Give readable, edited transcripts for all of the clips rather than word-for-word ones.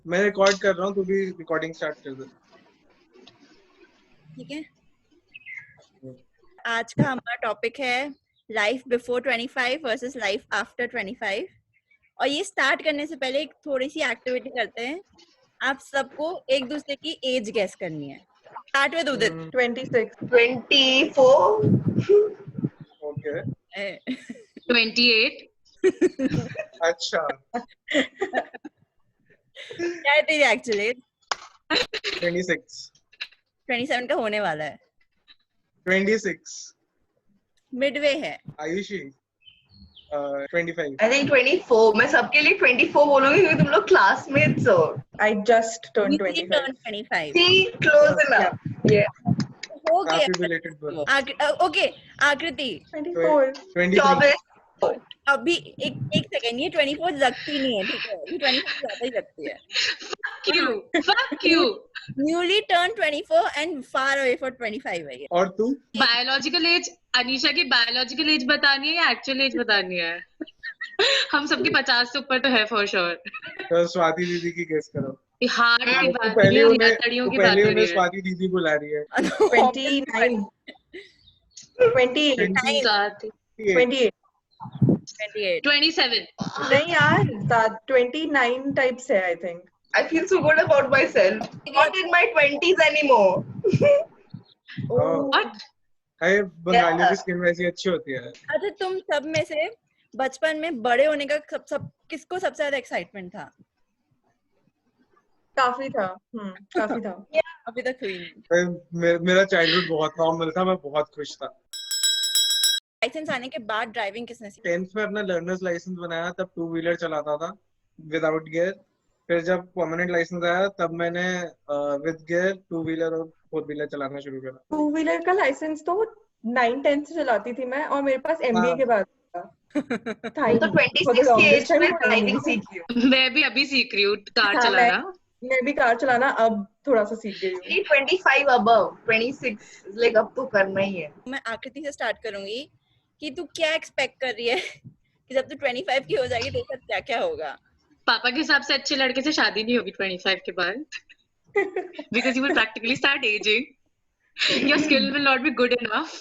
मैं रिकॉर्ड कर रहा हूँ, तू भी रिकॉर्डिंग स्टार्ट कर दे। ठीक है, आज का हमारा टॉपिक है life before 25 versus life after 25। और ये स्टार्ट करने से पहले एक थोड़ी सी एक्टिविटी करते हैं। आप सबको एक दूसरे की एज गेस करनी है। Start with Udit. 26 24 ओके, 28 अच्छा। क्या है तेरी एक्चुअली? 26 27 का होने वाला है, 26 मिडवे है। आयुषी 25 I think 24 मैं सबके लिए 24 बोलूंगी क्योंकि तुम लोग क्लासमेट्स हो। I just turned We three 25. turned 25। See, close enough. Yeah. हो गया। Happy belated birthday. ओके, आकृति 24. 23 अभी एक सेकेंड, ये 24 लगती नहीं है, ठीक है? ये 24 ज्यादा ही लगती है। Fuck you. Newly turned 24 and far away for 25 है ये। और तू? बायोलॉजिकल एज, अनीशा की बायोलॉजिकल एज बतानी है या एक्चुअल एज बतानी है? हम सबकी 50 से ऊपर तो है फॉर श्योर। तो स्वाति दीदी की गेस करो। हार्ट की तो बात पहले नहीं, उन्हें तड़ियों की बात हो रही है। स्वाति दीदी बुला रही है। 29. 28. 28. 28। 27. नहीं यार, 29 types है I think. I feel so good about myself. Not in my 20s anymore. What? अरे बंगालियों की स्किन वैसी अच्छी होती है। अच्छा, तुम सब में से बचपन में बड़े होने का किसको सबसे ज्यादा एक्साइटमेंट था? काफी था। काफी था। अभी तक हुई नहीं। मेरा चाइल्डहुड बहुत नॉर्मल था, मैं बहुत खुश था। लाइसेंस आने के बाद ड्राइविंग किसने सीखी? 10th में अपना लर्नर्स लाइसेंस बनाया, तब 2 व्हीलर चलाता था विदाउट गियर। फिर जब परमानेंट लाइसेंस आया तब मैंने विद गियर 2 व्हीलर और 4 व्हीलर चलाना शुरू करा। 2 व्हीलर का लाइसेंस तो 9-10 से चलाती थी मैं, और मेरे पास MBA के बाद था ही तो नहीं। 26 की एज में था ही ड्राइविंग नहीं। सीखी हूँ। मैं भी अभी सीख रही हूँ कार हाँ, चलाना। मैं भी कार चलाना अब थोड़ा सा सीख गई हूँ। 25 above 26 like अब तो करना ही है। मैं आकृति से स्टार्ट करूंगी कि तू क्या एक्सपेक्ट कर रही है कि जब तू 25 की हो जाएगी तो साथ क्या क्या होगा? पापा के हिसाब से अच्छे लड़के से शादी नहीं होगी 25 के बाद, because you will practically start aging. Your skill will not be good enough.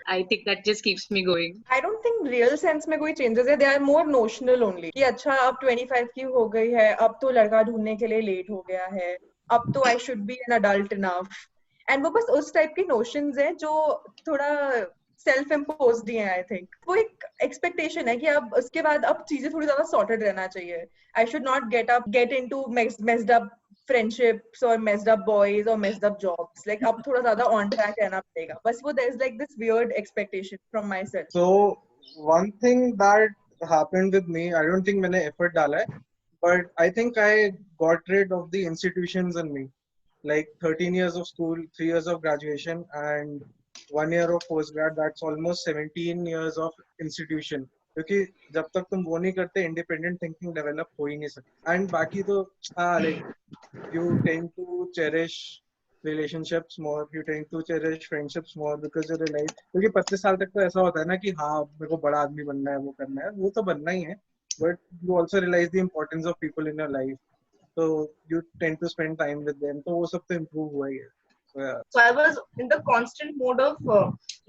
I think that just keeps me going. I don't think real sense में कोई changes है. They are more notional only. कि अच्छा अब 25 की हो गई है, अब तो लड़का ढूंढने के लिए लेट हो गया है, अब तो I should be an adult enough. And वो बस उस टाइप की notions हैं जो थोड़ा self imposed ही हैं I think. वो एक expectation है कि अब उसके बाद अब चीजें थोड़ी ज्यादा sorted रहना चाहिए. I should not get into messed up friendships or messed up boys or messed up jobs. Like अब थोड़ा ज़्यादा on track रहना पड़ेगा. बस वो there's like this weird expectation from myself. So one thing that happened with me, I don't think मैंने effort डाला है, but I think I got rid of the institutions in me. Like 13 years of school, 3 years of graduation, and 1 year of postgrad. That's almost 17 years of institution. क्योंकि जब तक तुम वो नहीं करते इंडिपेंडेंट थिंकिंग डेवलप हो ही नहीं सकती। एंड बाकी तो like you tend to cherish relationships more, you tend to cherish friendships more because you realize, क्योंकि 25 साल तक तो ऐसा होता है ना कि हाँ मेरे को बड़ा आदमी बनना है, वो करना है, वो तो बनना ही है, but you also realize the importance of people in your life, so you tend to spend time with them, तो वो सब तो improve हुआ ही है। So I was in the constant mode of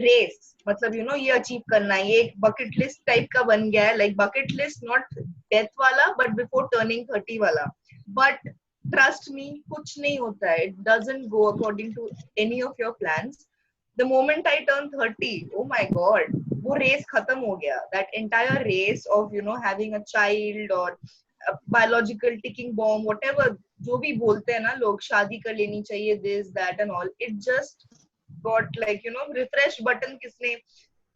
race. मतलब you know ये achieve करना है, ये एक bucket list type का बन गया है, like bucket list not death वाला but before turning 30 वाला. But trust me, कुछ नहीं होता है. It doesn't go according to any of your plans. The moment I turn 30, oh my god, वो race खत्म हो गया. That entire race of you know having a child or a biological ticking bomb, whatever जो भी बोलते हैं ना लोग, शादी कर लेनी चाहिए, this that and all, it just got like you know refresh button किसने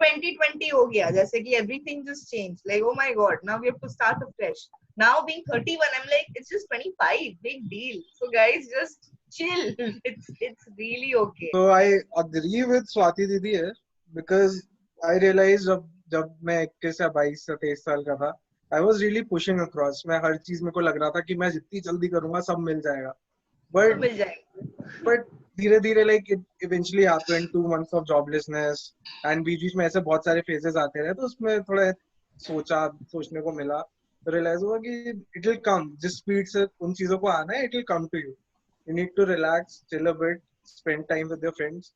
2020 हो गया, जैसे कि everything just changed, like oh my god, now we have to start afresh. Now being 31, I'm like it's just 25, big deal. So guys just chill. It's really okay. So I agree with Swati दीदी है, because I realized जब मैं 21 या 22 या 23 साल का था, I was really pushing across. मैं हर चीज मेरे को लग रहा था कि मैं जितनी जल्दी करूंगा सब मिल जाएगा, but धीरे धीरे like it eventually happened, 2 months of joblessness, and बीच बीच में ऐसे बहुत सारे phases आते रहे, तो उसमें थोड़ा सोचने को मिला, तो रियलाइज हुआ कि इट विल कम, जिस स्पीड से उन चीजों को आना है, it will come to you. You need to relax, chill a bit, spend time with your friends.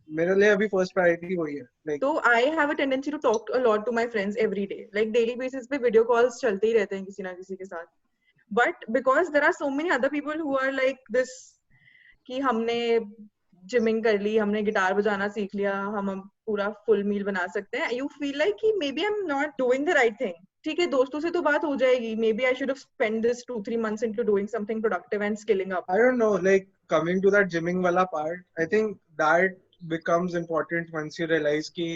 मेरे लिए अभी फर्स्ट प्रायोरिटी वही है. लाइक तो I have a tendency to talk a lot to my friends every day. Like daily basis पे video calls चलते ही रहते हैं किसी ना किसी के साथ. But because there are so many other people who are like this, कि हमने जिमिंग कर ली, हमने गिटार बजाना सीख लिया, हम अब पूरा फुल मील बना सकते हैं, यू फील लाइक कि maybe I am not doing the right thing. ठीक है, दोस्तों से तो बात हो जाएगी, maybe I should have spend this 2-3 months into doing something productive and skilling up. I don't know, like coming to that gymming wala part, I think that becomes important once you realize ki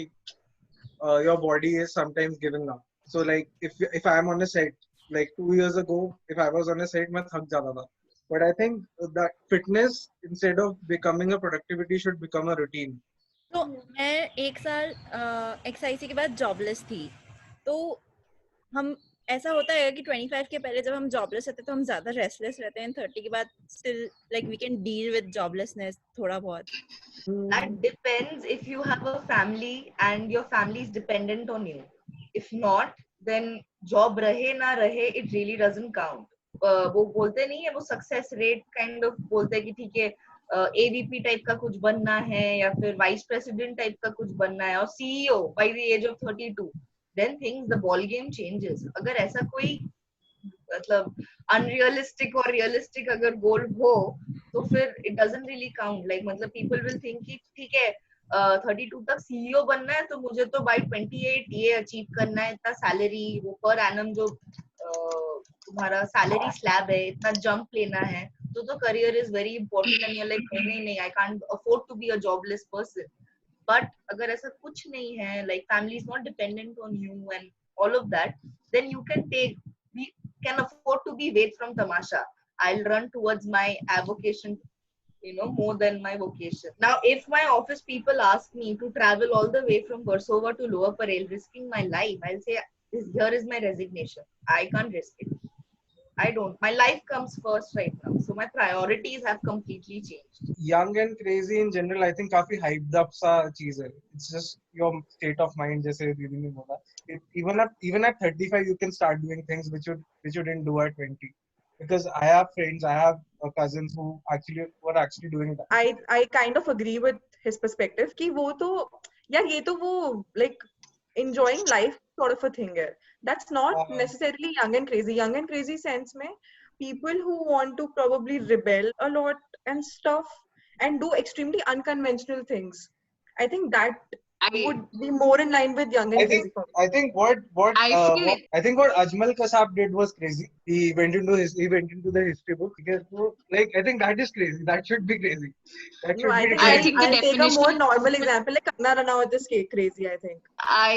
your body is sometimes giving up. So like if I am on a set, like 2 years ago, if I was on a set, मैं थक जाता था. But I think that fitness, instead of becoming a productivity, should become a routine. तो मैं 1 साल XIC के बाद jobless थी. तो हम ऐसा होता है कि 25 के पहले जब हम जॉबलेस रहते हैं तो हम ज्यादा रेस्टलेस रहते हैं. 30 के बाद still like we can deal with joblessness थोड़ा बहुत. That depends if you have a family and your family is dependent on you. If not, then job rahe na rahe, it really doesn't count. वो बोलते नहीं है, वो success rate kind of बोलते हैं कि ठीक है एवीपी टाइप का कुछ बनना है या फिर वाइस प्रेसिडेंट टाइप का कुछ बनना है और CEO by the age of 32, then things the ball game changes. अगर ऐसा कोई मतलब अनरियलिस्टिक और रियलिस्टिक अगर गोल हो तो फिर it doesn't really count. Like मतलब पीपल विल थिंक कि ठीक है 32 तक सीईओ बनना है तो मुझे तो बाय 28 ये अचीव करना है, इतना सैलरी, वो पर एनम जो तुम्हारा सैलरी स्लैब है, इतना जंप लेना है, तो career is very important and you like नहीं नहीं I can't afford to be a jobless person. But अगर ऐसा कुछ नहीं है, like family is not dependent on you and all of that, then you can take, we can afford to be away from tamasha. I'll run towards my avocation, more than my vocation. Now if my office people ask me to travel all the way from Versova to Lower Parel risking my life, I'll say here is my resignation. I can't risk it. I don't. My life comes first right now, so my priorities have completely changed. Young and crazy in general, I think काफी hyped up सा चीज है. It's just your state of mind, जैसे दीदी ने बोला. Even at 35, you can start doing things which you didn't do at 20. Because I have friends, I have cousins who are actually doing that. I kind of agree with his perspective कि वो तो यार ये तो वो like enjoying life sort of a thing है. That's not necessarily young and crazy. Young and crazy sense में people who want to probably rebel a lot and stuff and do extremely unconventional things. I think that would be more in line with young and crazy. I think what Ajmal Kasab did was crazy. He went into the history book. So, like I think that is crazy. That should be crazy. That should be I think the I'll take a definition- more normal example like Kangana Ranaut is crazy. I think. I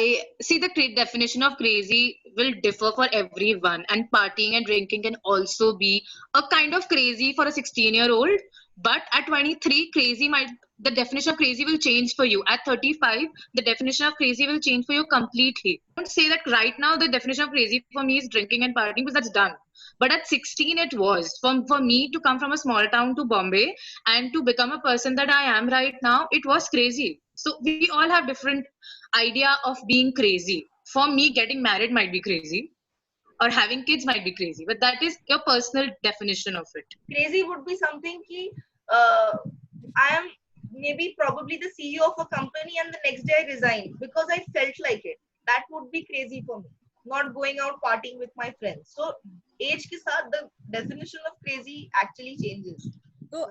see the definition of crazy will differ for everyone, and partying and drinking can also be a kind of crazy for a 16-year-old. But at 23, the definition of crazy will change for you. At 35, the definition of crazy will change for you completely. I don't say that right now the definition of crazy for me is drinking and partying because that's done. But at 16, it was. For me to come from a small town to Bombay and to become a person that I am right now, it was crazy. So we all have different idea of being crazy. For me, getting married might be crazy, or having kids might be crazy, but that is your personal definition of it. Crazy would be something ki I am maybe probably the CEO of a company and the next day I resign because I felt like it. That would be crazy for me. Not going out partying with my friends. So age के साथ the definition of crazy actually changes. तो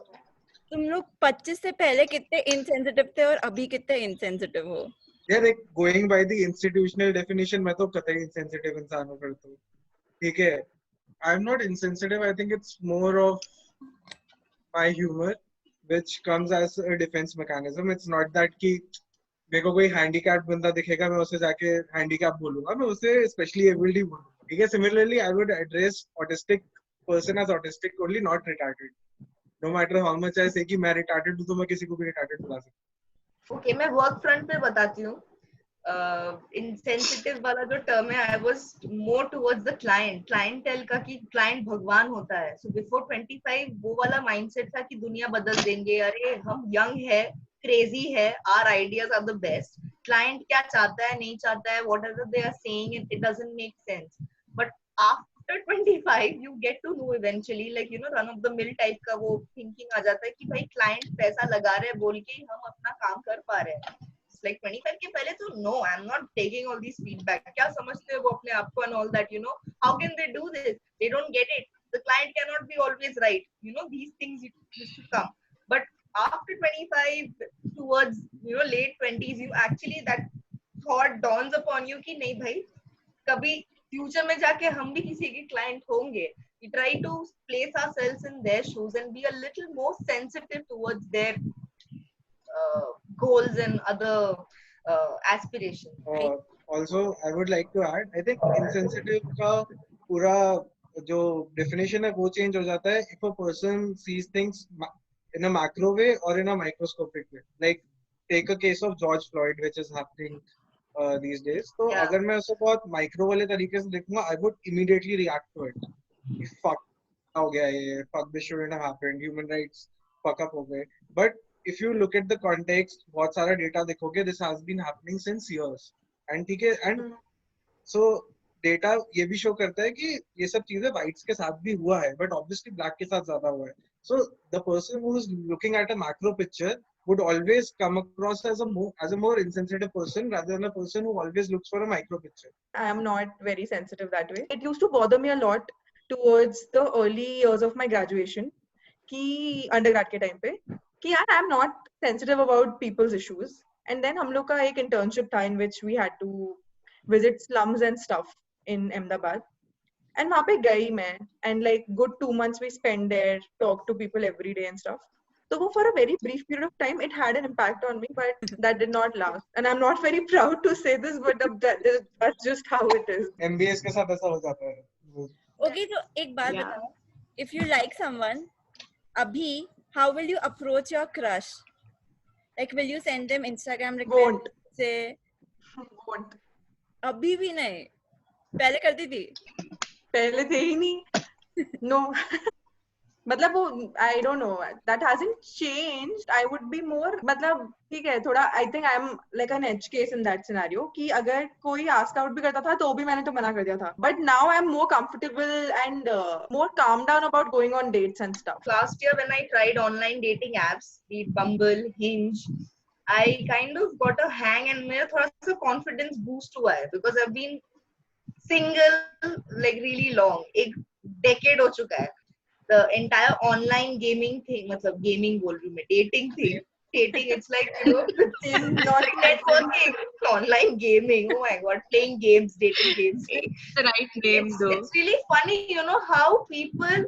तुम लोग 25 से पहले कितने insensitive थे और अभी कितने insensitive हो? Yeah, like going by the institutional definition, मैं तो कतई insensitive इंसान हूँ फिर तो. ठीक है. I'm not insensitive. I think it's more of my humor, which comes as a defense mechanism. It's not that कि मेरे को कोई handicapped बंदा दिखेगा मैं उसे जाके handicap बोलूँगा, मैं उसे especially ability बोलूँगा. ठीक है. Similarly, I would address autistic person as autistic only, not retarded. No matter how much I say कि मैं retarded हूँ तो मैं किसी को भी retarded बुला सकता हूँ. Okay, मैं work front पे बताती हूँ. Insensitive वाला जो term है, I was more towards the clientele का कि client भगवान होता है. So before 25 वो वाला mindset था कि दुनिया बदल देंगे. अरे हम young है, crazy है, our ideas are the best. Client क्या चाहता है, नहीं चाहता है, whatever they are saying, it doesn't make sense. But after 25 you get to know eventually, like you know, run of the mill type का वो thinking आ जाता है कि भाई client पैसा लगा रहे हैं बोल के हम अपना काम कर पा रहे हैं. It's like 25 के पहले तो no, I'm not taking all these feedback. क्या समझते हैं वो अपने आप को and all that, you know? How can they do this? They don't get it. The client cannot be always right. You know, these things used to come. But after 25 towards, you know, late 20s, you actually, that thought dawns upon you कि नहीं भाई, कभी future में जाके हम भी किसी के क्लाइंट होंगे. We try to place ourselves in their shoes and be a little more sensitive towards their goals and other aspirations. Also, I would like to add, I think insensitive का पूरा जो definition है वो change हो जाता है if a person sees things in a macro way or in a microscopic way. Like take a case of George Floyd, which is happening these days. तो Yeah. अगर मैं उसे बहुत micro वाले तरीके से देखूंगा, I would immediately react to it. कि fuck हो गया ये, fuck this shouldn't have happened, human rights fuck up हो गए. But if you look at the context, बहुत सारा data देखोगे, this has been happening since years. And ठीक है, and so data ये भी show करता है कि ये सब चीजें whites के साथ भी हुआ है, but obviously black के साथ ज्यादा हुआ है. So the person who is looking at a macro picture would always come across as a more insensitive person rather than a person who always looks for a micro picture. I am not very sensitive that way. It used to bother me a lot towards the early years of my graduation, कि undergrad के time पे, कि यार I am not sensitive about people's issues. And then हम लोग का एक internship था in which we had to visit slums and stuff in Ahmedabad. And वहाँ पे गई मैं, and like good 2 months we spent there, talk to people every day and stuff. So for a very brief period of time, it had an impact on me, but that did not last. And I'm not very proud to say this, but that's just how it is. MBAs के साथ ऐसा हो जाता है. Okay, तो एक बात Yeah. बताओ, if you like someone, अभी how will you approach your crush? Like, will you send them Instagram request? Won't. से Won't. अभी भी नहीं, पहले करती थी. पहले थे ही नहीं. No. मतलब वो I don't know, that hasn't changed. I would be more, मतलब ठीक है थोड़ा, I think I'm like an edge case in that scenario कि अगर कोई ask out भी करता था तो भी मैंने तो मना कर दिया था. But now I'm more comfortable and more calm down about going on dates and stuff. Last year when I tried online dating apps, be it Bumble, Hinge, I kind of got a hang and मेरा थोड़ा सा confidence boost हुआ है because I've been single like really long, एक decade हो चुका है. The entire online gaming thing, मतलब gaming बोल रही हूँ मैं, dating thing, it's like, you know, Not networking, online gaming, oh my god, playing games, dating games. It's the right name though. It's really funny, you know, how people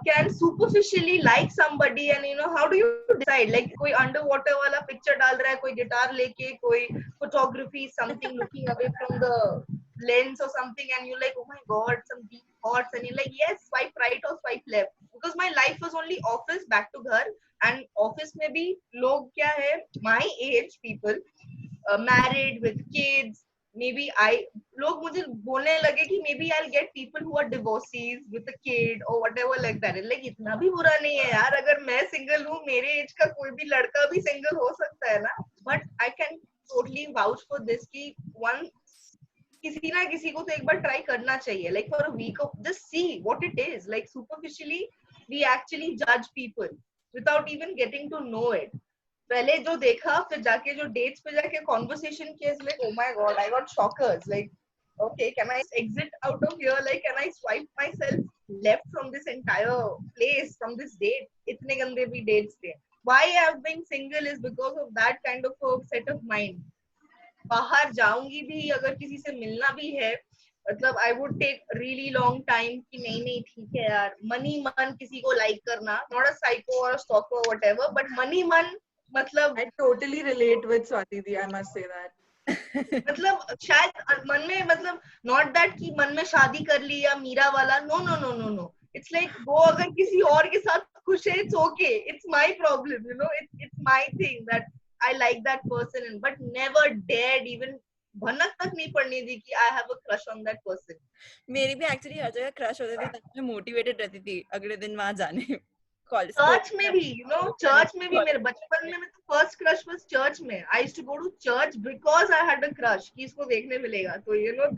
can superficially like somebody and you know, how do you decide? Like कोई underwater वाला picture डाल रहा है, कोई guitar लेके, कोई photography, something looking away from the lens or something, and you're like, oh my god, some deep thoughts, and you're like, yes, swipe right or swipe left. Because my life was only office, back to घर, and office में भी लोग क्या है, my age people, married with kids, maybe लोग मुझे बोलने लगे कि maybe I'll get people who are divorcees with a kid or whatever like that. Like इतना भी बुरा नहीं है यार, अगर मैं single हूँ, मेरे age का कोई भी लड़का भी single हो सकता है ना. But I can totally vouch for this कि one किसी ना किसी को तो एक बार try करना चाहिए. Like for a week of just see what it is. Like superficially, we actually judge people without even getting to know it. पहले जो देखा, फिर जाके जो dates पे जाके conversation किया, like oh my god, I got shockers. Like okay, can I exit out of here? Like can I swipe myself left from this entire place, from this date? इतने गंदे भी dates थे. Why I've been single is because of that kind of a set of mind. बाहर जाऊंगी भी, अगर किसी से मिलना भी है, मतलब I would take really long time कि नहीं ठीक है यार, मनी मन किसी को like करना, not a psycho or a stalker or whatever, but money मन मतलब I totally relate with Swati Di, I must say that. मतलब शायद मन में, मतलब not that कि मन में शादी कर ली या मीरा वाला, no, it's like वो अगर किसी और के साथ खुश है, it's okay, it's my problem, you know, it's my thing that I like that person, but never dared even भनक तक नहीं पड़ने दी कि I have a crush on that person. मेरी भी एक्चुअली हर जगह क्रश होती थी, तब मैं मोटिवेटेड रहती थी अगले दिन वहां जाने. college church school. में भी चर्च में भी मेरे बचपन में फर्स्ट क्रश वाज चर्च में. I used to go to church because I had a crush कि इसको देखने मिलेगा. तो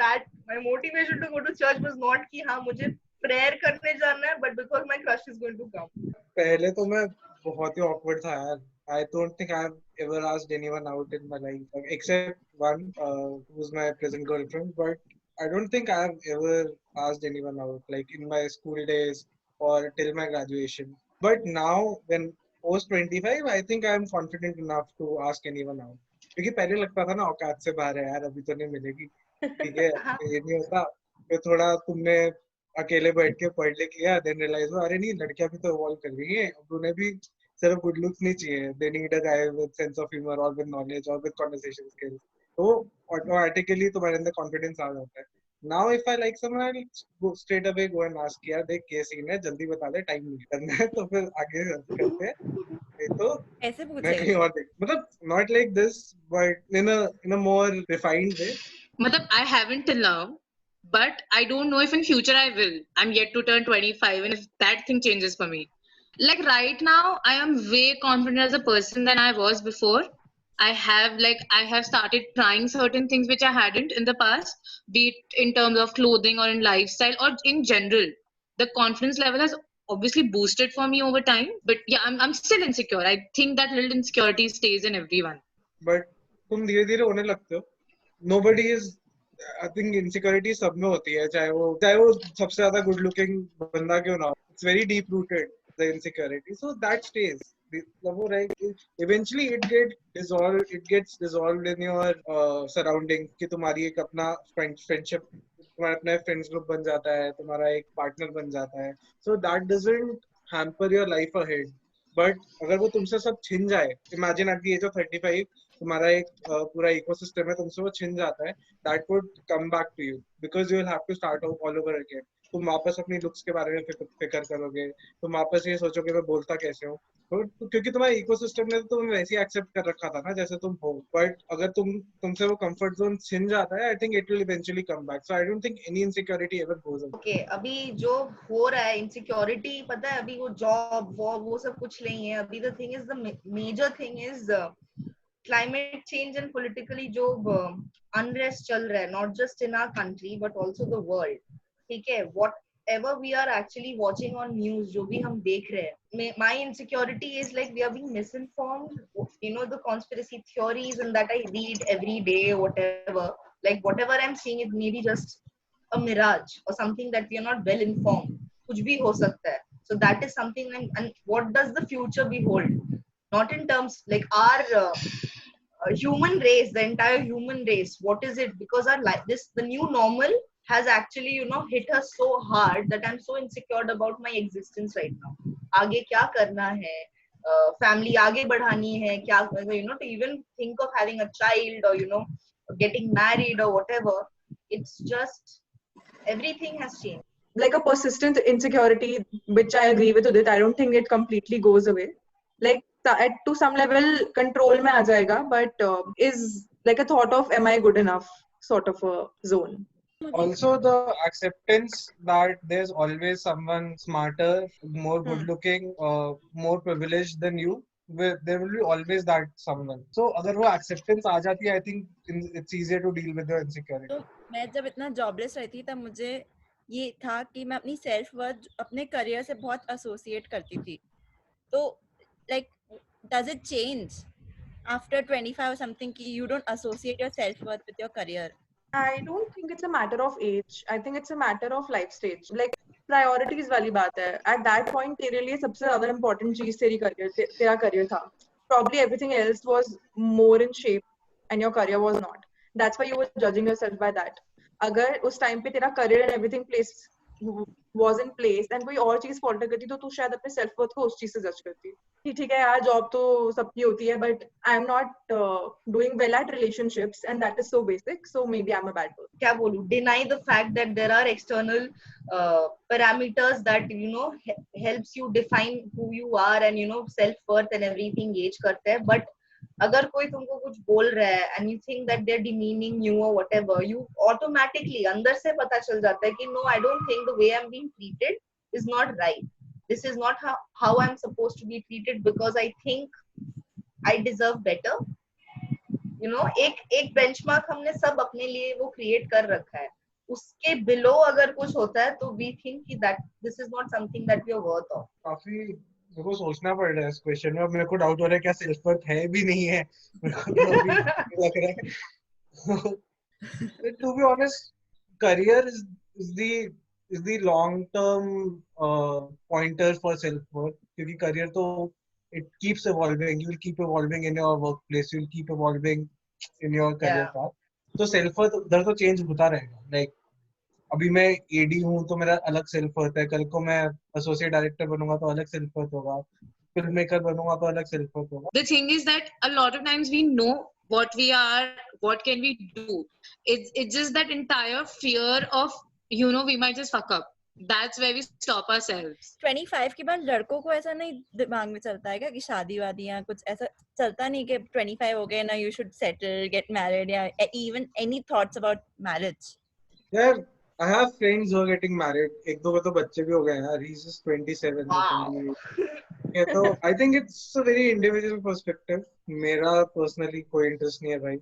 that my motivation to go to church was not कि हाँ मुझे प्रेयर करने जाना है, but because my crush is going to come. पहले तो मैं बहुत ही awkward था यार. I don't think I've ever asked anyone out in my life, except one who's my present girlfriend. But I don't think I've ever asked anyone out, like in my school days or till my graduation. But now, when post 25, I think I'm confident enough to ask anyone out. क्योंकि पहले लगता था ना औकात से बाहर है यार, अभी तो नहीं मिलेगी, ठीक है, ये नहीं होता. फिर थोड़ा तुमने अकेले बैठ के पढ़ लिख लिया, देन रियलाइज हुआ अरे नहीं, लड़कियां भी तो इवॉल्व कर रही हैं, अब उन्हें भी सिर्फ गुड लुक्स नहीं चाहिए, they need a guy with sense of humour और विद नॉलेज और विद कन्वर्सेशन स्किल्स. तो ऑटोमेटिकली तुम्हारे अंदर कॉन्फिडेंस आ जाता है. Now if I like someone I go straight away go and ask यार देख क्या सीन है, जल्दी बता दे, टाइम नहीं करना है, तो फिर आगे करते हैं. नहीं तो ऐसे मैं पूछेगा. कहीं और देख, मतलब not like this but in a more refined way. Matlab, I haven't till now, but I don't know if in future I will. I'm yet to turn 25, and if that thing changes for me. Like right now, I am way confident as a person than I was before. I have started trying certain things which I hadn't in the past, be it in terms of clothing or in lifestyle or in general. The confidence level has obviously boosted for me over time, but yeah, I'm still insecure. I think that little insecurity stays in everyone. But तुम धीरे धीरे होने लगते हो. Nobody is, I think insecurity सब में होती है, चाहे वो सबसे ज्यादा गुड लुकिंग बंदा क्यों ना हो. It's very deep rooted, the insecurity, so that stays. वो eventually it gets dissolved in your surroundings, कि तुम्हारी एक अपना friendship, तुम्हारा अपना friends group बन जाता है, तुम्हारा एक partner बन जाता है. So that doesn't hamper your life ahead. But अगर वो तुमसे सब छिन जाए, imagine at the age of 35 तुम्हारा एक पूरा इकोसिस्टम है, तुमसे वो छिन जाता है, that would come back to you because you will have to start all over again. तुम वापस अपनी लुक्स के बारे में फिक्र करोगे, तुम वापस ये सोचोगे मैं बोलता कैसे हूँ. तो क्योंकि तुम्हारे इकोसिस्टम ने तो तुम्हें वैसे ही एक्सेप्ट कर रखा था ना जैसे तुम हो. बट अगर तुमसे वो कंफर्ट जोन छिन जाता है, I think it will eventually come back. So I don't think any insecurity ever goes away. Okay, अभी जो हो रहा है इनसिक्योरिटी, पता है अभी वो जॉब वो सब कुछ नहीं है. अभी the thing is, the major thing is climate change and politically जो unrest चल रहा है, not just in our country but also the world. ठीक है, whatever we are actually watching on news, जो भी हम देख रहे हैं, my insecurity is like we are being misinformed. The conspiracy theories and that I read every day, whatever I'm seeing, it may be just a mirage or something that we are not well informed. कुछ भी हो सकता है. So that is something. And what does the future behold? Not in terms like our human race, the entire human race, what is it? Because our life, the new normal has actually hit us so hard that I'm so insecure about my existence right now. आगे क्या करना है, family आगे बढ़ानी है क्या, to even think of having a child or getting married or whatever. It's just everything has changed. Like a persistent insecurity, which I agree with Udit. I don't think it completely goes away. Like to some level control mein aa jayega, but is like a thought of am I good enough sort of a zone. Also the acceptance that there's always someone smarter, more good looking, more privileged than you. There will be always that someone. So अगर वो acceptance आ जाती है, I think it's easier to deal with the insecurity. तो मैं जब इतना jobless रहती तब मुझे ये था कि मैं अपनी सेल्फ वर्थ अपने करियर से बहुत एसोसिएट करती थी. तो like does it change after 25 or something कि you don't associate your self worth with your career? I don't think it's a matter of age. I think it's a matter of life stage. Like priorities वाली बात है. At that point तेरे लिए सबसे ज़्यादा important चीज़ तेरा career था. Probably everything else was more in shape and your career was not. That's why you were judging yourself by that. अगर उस time पे तेरा career and everything was in place and कोई और चीज़ falter करती तो तू शायद अपने self worth को उस चीज़ से judge करती. कि ठीक है यार, job तो सबकी होती है, but I'm not doing well at relationships and that is so basic, so maybe I'm a bad person. क्या बोलूं, deny the fact that there are external parameters that helps you define who you are and self worth and everything age करते हैं. But अगर कोई तुमको कुछ बोल रहा है and you think that they're demeaning you or whatever, you automatically अंदर से पता चल जाता है कि no, I don't think the way I'm being treated is not right. this is not how I'm supposed to be treated because I think I deserve better. You know, एक benchmark हमने सब अपने लिए वो create कर रखा है. उसके below अगर कुछ होता है तो we think कि that this is not something that we are worth of. काफी मेरे को सोचना पड़ रहा है इस क्वेश्चन में. अब मेरे को डाउट हो रहा है क्या सेल्फ वर्थ है भी नहीं है. मेरे को तो अभी लग रहा है. To be honest, career is the long term pointer for self worth. क्योंकि career तो it keeps evolving. You will keep evolving in your workplace. You will keep evolving in your career path. तो self worth उधर तो change होता रहेगा. Like अभी मैं AD हूँ तो मेरा अलग self worth है. कल को मैं associate director बनूंगा तो अलग self worth होगा. Filmmaker बनूंगा तो अलग self worth होगा. The thing is that a lot of times we know what we are, what can we do. It's just that entire fear of, you know, we might just fuck up. That's where we stop ourselves. 25 के बाद लड़कों को ऐसा नहीं दिमाग में चलता है क्या कि शादी वादी या कुछ ऐसा चलता नहीं कि 25 हो गए ना, you should settle, get married, या even any thoughts about marriage? Yeah, I have friends who are getting married. एक दो के तो बच्चे भी हो गए हैं. He's just 27. Wow. Yeah, so I think it's a very individual perspective. मेरा personally कोई interest नहीं है भाई.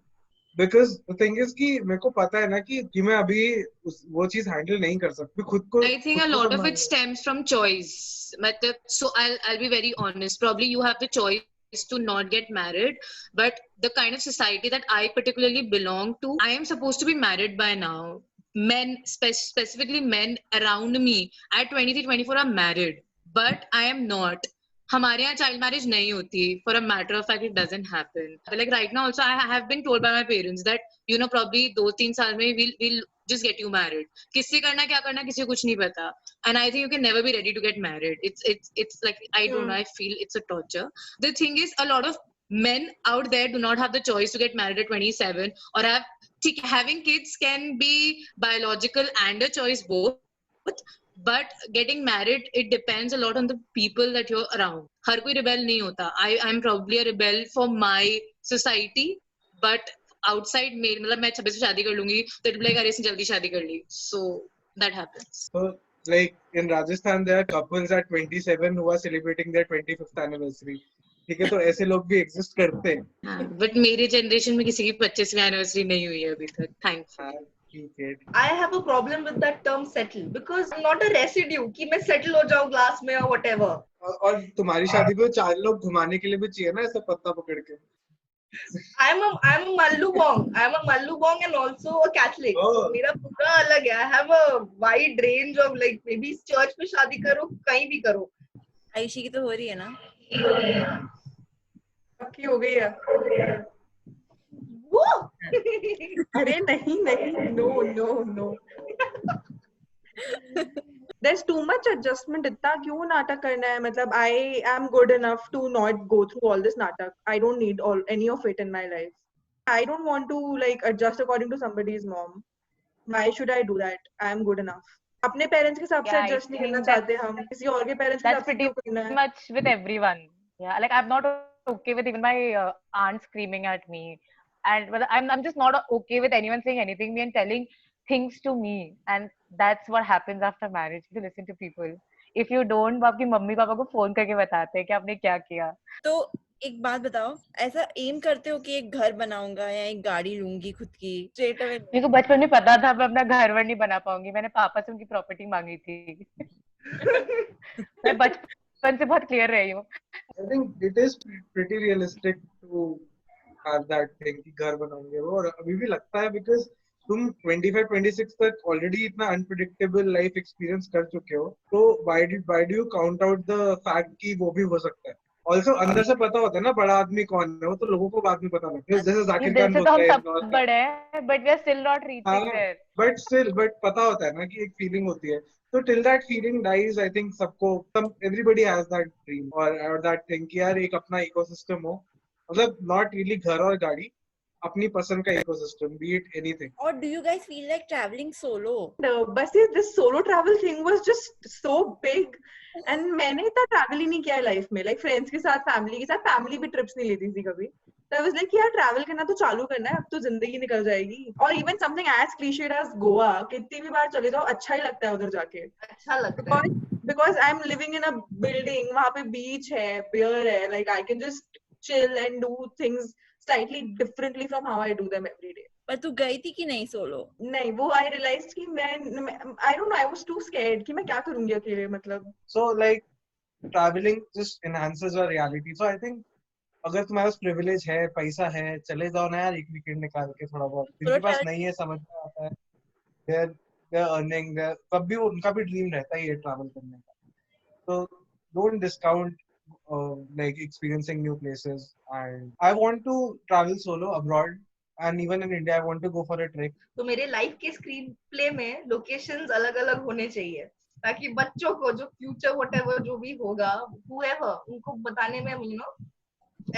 Because the thing is कि मेरे को पता है ना कि मैं अभी वो चीज handle नहीं कर सकती खुद को. I think a lot of it stems from choice. So I'll be very honest. Probably you have the choice to not get married, but the kind of society that I particularly belong to, I am supposed to be married by now. Men, specifically men around me at 23, 24 are married, but I am not. हमारे यहाँ child marriage नहीं होती. For a matter of fact, it doesn't happen. Like right now also, I have been told by my parents that, you know, probably 2-3 साल में we'll just get you married. किससे करना क्या करना किसी को कुछ नहीं पता. And I think you can never be ready to get married. It's like, I don't know, I feel it's a torture. The thing is, a lot of men out there do not have the choice to get married at 27 or having kids can be biological and a choice both. But getting married, it depends a lot on the people that you're around. हर कोई rebel नहीं होता. I'm probably a rebel for my society, but outside मेरे मतलब मैं 26 में शादी कर लूंगी तो it will be like अरे इसने जल्दी शादी कर ली. So that happens. So like in Rajasthan there are couples at 27 who are celebrating their 25th anniversary. ठीक है, तो ऐसे लोग भी exist करते हैं. But मेरे generation में किसी की 25वीं anniversary नहीं हुई है अभी तक. Thankfully. I have a problem with that term settle because I'm not a residue कि मैं settle हो जाऊँ glass में or whatever. और तुम्हारी शादी पे 4 लोग घुमाने के लिए भी चाहिए ना ऐसा पत्ता पकड़ के. I'm a Mallu Bong and also a Catholic. Oh. मेरा पूरा अलग है. I have a wide range of like maybe church में शादी करो कहीं भी करो. आयुषी की तो हो रही है ना? पक्की हो गई है. अरे नहीं no. There's too much adjustment. इतना क्यों नाटक करना है? मतलब I am good enough to not go through all this नाटक. I don't need any of it in my life. I don't want to like adjust according to somebody's mom. Why should I do that? I am good enough. अपने parents के हिसाब से adjust नहीं करना चाहते हम. किसी और के parents के हिसाब से क्यों करना है? That's pretty much with everyone. Yeah, like I'm not okay with even my aunt screaming at me. And but I'm just not okay with anyone saying anything to me and telling things to me, and that's what happens after marriage. You listen to people. If you don't, वो आपकी mummy papa को phone करके बताते हैं कि आपने क्या किया. तो एक बात बताओ, ऐसा एम करते हो कि एक घर बनाऊंगा या एक गाड़ी लूंगी खुद की स्ट्रेट अवे? मेरे को बचपन में पता था मैं अपना घर वर नहीं बना पाऊंगी. मैंने पापा से उनकी प्रॉपर्टी मांगी थी. मैं बचपन से बहुत क्लियर रही हूँ. I think it is pretty realistic to have that thing कि घर बनाएंगे वो. और अभी भी लगता है because तुम 25-26 तक ऑलरेडी इतना अनप्रेडिक्टेबल लाइफ एक्सपीरियंस कर चुके हो, तो why do you count out the fact कि वो भी हो सकता है. Also अंदर से पता होता है ना बड़ा आदमी कौन है, वो तो लोगों को बाद में पता लगता है. जैसे जाकिर खान होता है, हम सब बड़े हैं, but we are still not reaching there. But पता होता है ना कि एक फीलिंग होती है. So till that feeling dies, I think everybody has that dream or that thing कि यार एक अपना ecosystem हो. मतलब not really घर और गाड़ी, अपनी पसंद का ecosystem, be it anything. Or do you guys feel like traveling solo? No, but see, this solo travel thing was just so big. And मैंने इतना travel ही नहीं किया है life में. Like friends के साथ, family के साथ, family भी trips नहीं लेती थी कभी. So I was like, यार travel करना तो चालू करना है, अब तो जिंदगी निकल जाएगी. Or even something as cliched as Goa, कितनी भी बार चले जाओ अच्छा ही लगता है उधर जाके. अच्छा लगता है. Because I'm living in a building, वहाँ पे beach है, beer है, like I can just chill and do things slightly differently from how I do them every day. पर तू गई थी कि नहीं सोलो? नहीं, वो I realized कि मैं I don't know, I was too scared कि मैं क्या करूँगी अकेले, मतलब. So like traveling just enhances your reality. So I think अगर तुम्हारे पास privilege है, पैसा है, चले जाओ ना यार एक वीकेंड निकाल के थोड़ा बहुत. जिनके पास नहीं है समझ में आता है. They're earning. तब भी उनका भी ड्रीम रहता है ये ट्रैवल करने का. So don't discount like experiencing new places. And I want to travel solo abroad, and even in India, I want to go for a trek. तो मेरे लाइफ के स्क्रीन प्ले में लोकेशंस अलग अलग होने चाहिए ताकि बच्चों को जो फ्यूचर व्हाटएवर जो भी होगा whoever उनको बताने में यू नो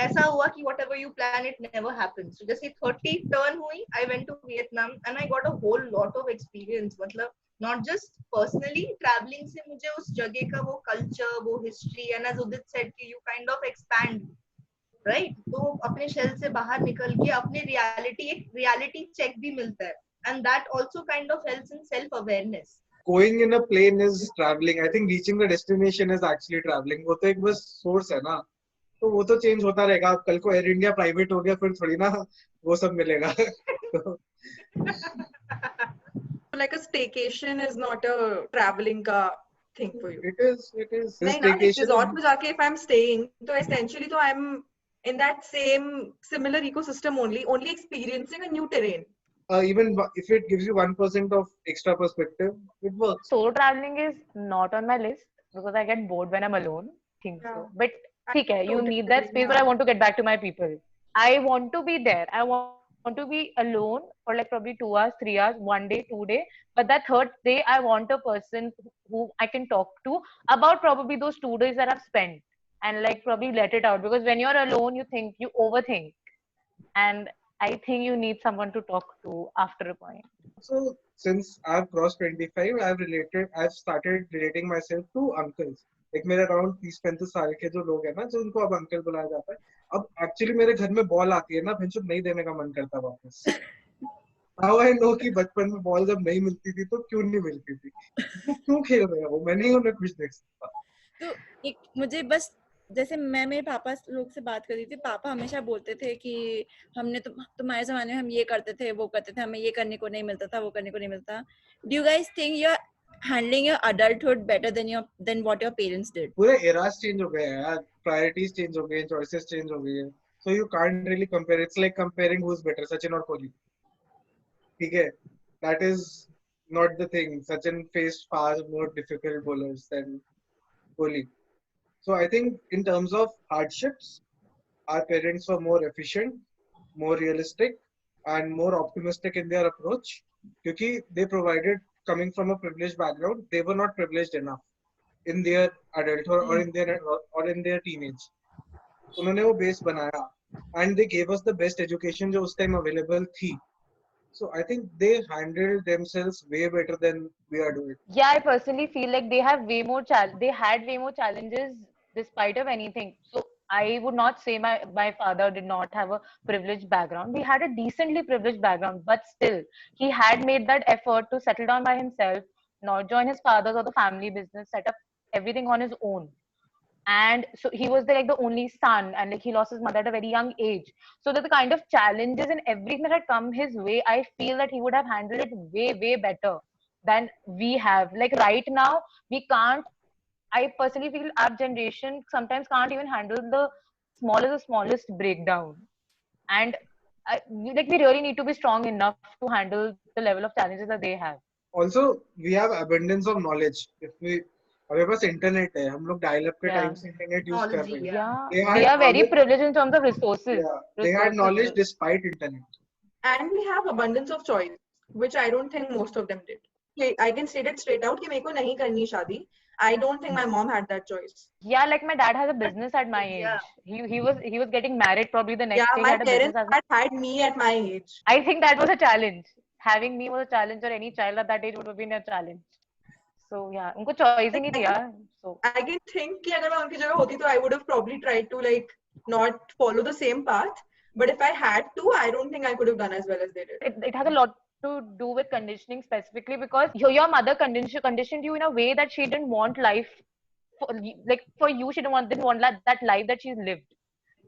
ऐसा हुआ कि whatever you plan it never happens. So जैसे 30 टर्न हुई, I went to Vietnam and I got a whole lot of experience. मतलब not just personally traveling से मुझे उस जगह का वो culture, वो history, and as Udit said कि you kind of expand, right? तो अपने shell से बाहर निकल के अपने reality एक reality check भी मिलता है, and that also kind of helps in self awareness. Going in a plane is traveling. I think reaching the destination is actually traveling. वो तो एक बस source है ना. तो वो तो चेंज होता रहेगा. अब कल को एयर इंडिया प्राइवेट हो गया फिर थोड़ी ना वो सब मिलेगा. Like a staycation is not a traveling का thing for you. It is. नहीं ना, like resort में जाके if I'm staying, तो essentially तो I'm in that same similar ecosystem only experiencing a new terrain. Even if it gives you 1% of extra perspective, it works. Solo traveling is not on my list because I get bored when I'm alone. Think so. But ठीक है, you need that space, but I want to get back to my people. I want to be there. I want to be alone for like probably 2 hours, 3 hours, 1 day, 2 day. But that third day, I want a person who I can talk to about probably those 2 days that I've spent and like probably let it out. Because when you're alone, you overthink. And I think you need someone to talk to after a point. So since I've crossed 25, I've started relating myself to uncles. एक मेरे around 30-35 साल के जो लोग हैं ना जो उनको अब अंकल बुलाया जाता है. अब एक्चुअली मेरे घर में बॉल आती है ना, फिर नहीं देने का मन करता वापस. Now I know कि बचपन में बॉल जब नहीं मिलती थी तो क्यों नहीं मिलती थी, तो क्यों खेल रहे हैं वो, मैं नहीं उन्हें कुछ देख सकता. तो एक मुझे बस जैसे मैं मेरे पापा लोग से बात कर रही थी, पापा हमेशा बोलते थे कि हमने तुम्हारे जमाने में हम ये करते थे वो करते थे, हमें ये करने को नहीं मिलता था वो करने को नहीं मिलता. Do you guys think you're handling your adulthood better than what your parents did? पूरे eras change हो गए हैं यार, priorities change हो गए हैं, choices change हो गई है. So you can't really compare. It's like comparing who's better, Sachin or Kohli. ठीक है, that is not the thing. Sachin faced far more difficult bowlers than Kohli. So I think in terms of hardships, our parents were more efficient, more realistic, and more optimistic in their approach. Because they provided, coming from a privileged background, they were not privileged enough in their adulthood or in their teenage. उन्होंने वो base बनाया, and they gave us the best education जो उस time available थी. So I think they handled themselves way better than we are doing. Yeah, I personally feel like they had way more challenges despite of anything. So I would not say my father did not have a privileged background. He had a decently privileged background, but still he had made that effort to settle down by himself, not join his father's or the family business, set up everything on his own. And so he was like the only son, and like he lost his mother at a very young age. So that the kind of challenges and everything that had come his way, I feel that he would have handled it way better than we have. Like right now, we can't. I personally feel our generation sometimes can't even handle the smallest breakdown, and like we really need to be strong enough to handle the level of challenges that they have. Also, we have abundance of knowledge. हमारे पास internet है, हम लोग dial up के time से internet use कर रहे हैं. They are very privileged in terms of resources. They had knowledge despite internet. And we have abundance of choice, which I don't think most of them did. I can state it straight out कि मेरे को नहीं करनी शादी. I don't think my mom had that choice. Yeah, like my dad has a business at my age. Yeah. He was getting married probably the next day. Yeah, my parents had me at my age. I think that was a challenge. Having me was a challenge, or any child at that age would have been a challenge. So yeah, उनको choice ही नहीं थी यार. So I can think कि अगर मैं उनकी जगह होती तो I would have probably tried to like not follow the same path, But if I had to, I don't think I could have done as well as they did. It has a lot to do with conditioning specifically, because your mother conditioned you in a way that she didn't want life for you. She didn't want that life that she's lived.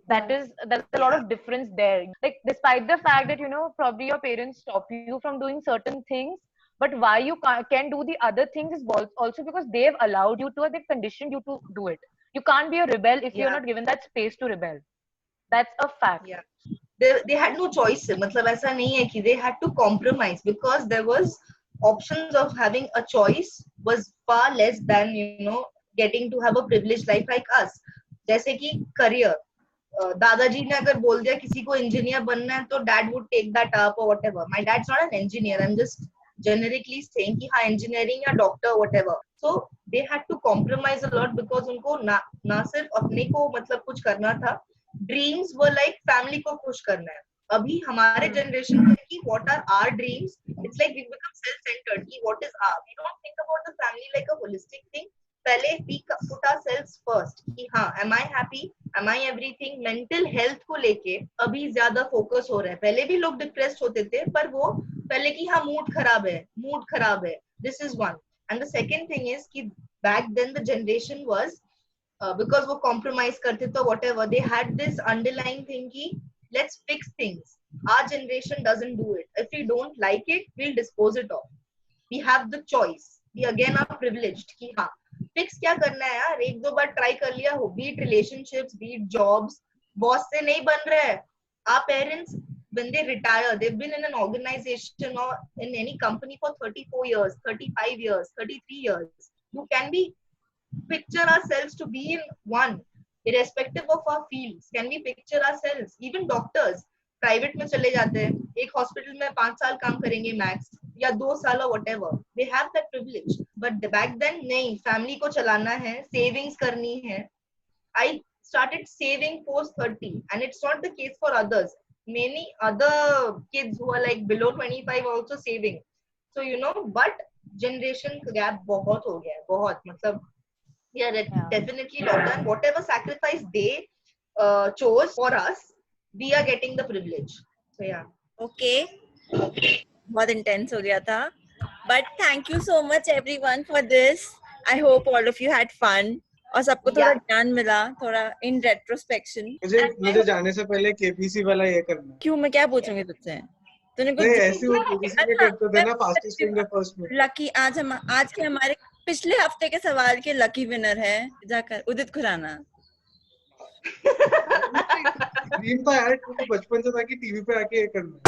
There's a lot of difference there. Like, despite the fact that, probably your parents stop you from doing certain things, but why you can do the other things is also because they've allowed you to, they've conditioned you to do it. You can't be a rebel if you're not given that space to rebel. That's a fact. Yeah. They had no choice. मतलब ऐसा नहीं है कि they had to compromise, because there was options of having a choice was far less than getting to have a privileged life like us. जैसे कि career, दादाजी ने अगर बोल दिया किसी को इंजीनियर बनना है तो dad would take that up or whatever. My dad's not an engineer. I'm just generically saying कि हाँ engineering या doctor whatever. So they had to compromise a lot because उनको ना सिर्फ अपने को मतलब कुछ करना था. Dreams were like family को खुश करना है. अभी हमारे generation में कि what are our dreams? It's like we become self-centered. कि what is our? We don't think about the family like a holistic thing. पहले we put ourselves first. कि हाँ, am I happy? Am I everything? Mental health को लेके अभी ज्यादा focus हो रहा है. पहले भी लोग depressed होते थे, पर वो पहले कि हाँ mood खराब है. This is one. And the second thing is कि back then the generation was because वो compromise करते तो whatever, they had this underlying thing कि let's fix things. Our generation doesn't do it. If we don't like it, we'll dispose it off. We have the choice. We again are privileged कि हाँ fix क्या करना है यार, एक दो बार try कर लिया हो, be it relationships, be it jobs, boss से नहीं बन रहा है. Our parents, when they retire, they've been in an organization or in any company for 34 years, 35 years, 33 years. You can be picture ourselves to be in one, irrespective of our fields. Can we picture ourselves? Even doctors, private में चले जाते हैं, एक hospital में 5 साल काम करेंगे max, या 2 साल or whatever. They have that privilege. But back then नहीं, family को चलाना है, savings करनी है. I started saving post 30, and it's not the case for others. Many other kids who are like below 25 are also saving. So but generation gap बहुत हो गया है, बहुत मतलब. Yeah, definitely lockdown. Whatever sacrifice they chose for us, we are getting the privilege. So yeah. Okay. बहुत intense हो गया था. But thank you so much everyone for this. I hope all of you had fun. और सबको थोड़ा ज्ञान मिला, थोड़ा in retrospection. मुझे जाने से पहले KPC वाला ये करना. क्यों, मैं क्या पूछूंगी तुझसे? तूने कुछ नहीं, ऐसे वो KPC में करते थे ना, fastest in the first minute. Lucky आज के हमारे पिछले हफ्ते के सवाल के लकी विनर है, जाकर उदित खुराना. ड्रीम था यार, मुझे बचपन से था कि टीवी पे आके ये करना.